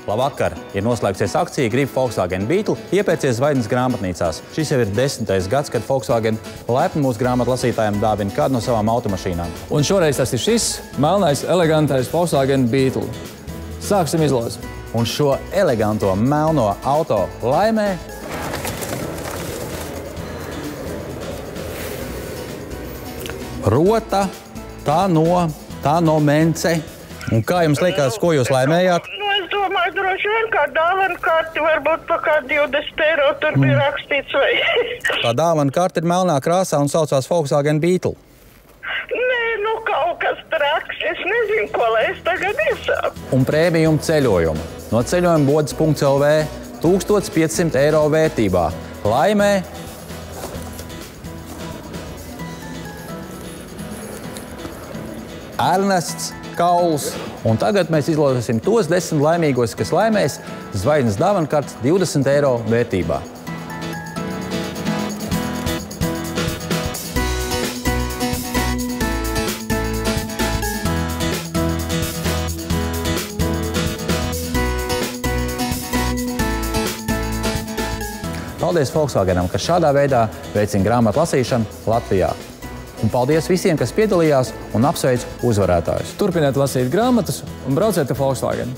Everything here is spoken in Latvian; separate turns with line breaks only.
Labvakar! Ir noslēgsies akcija Grib Volkswagen Beetle iepērcies Zvaigznes grāmatnīcās. Šis jau ir 10. gads, kad Volkswagen lepni mūsu grāmatlasītājiem dāvina kādu no savām automašīnām.
Un šoreiz tas ir šis melnais, elegantais Volkswagen Beetle. Sāksim izlozi.
Un šo eleganto melno auto laimē Rota, tā no Mence. Un kā jums liekas, ko jūs laimējāt?
Es domāju, droši vien kā dāvana karti, varbūt pa kā 20 eiro tur bija rakstīts vai...
Tā dāvana karti ir melnā krāsā un saucās Volkswagen Beetle.
Nē, nu kaut kas traks, es nezinu, ko lai es tagad iesāku.
Un prēmijuma ceļojuma. No ceļojuma bodas.lv 1500 eiro vērtībā. Laimē Ernests Kauls. Un tagad mēs izlozēsim tos 10 laimīgos, kas laimēs Zvaigznes dāvankartes 20 eiro vērtībā. Paldies Volkswagenam, ka šādā veidā veicina grāmatu lasīšanu Latvijā. Un paldies visiem, kas piedalījās un apsveic uzvarētājus.
Turpiniet lasīt grāmatas un brauciet ar Volkswagen.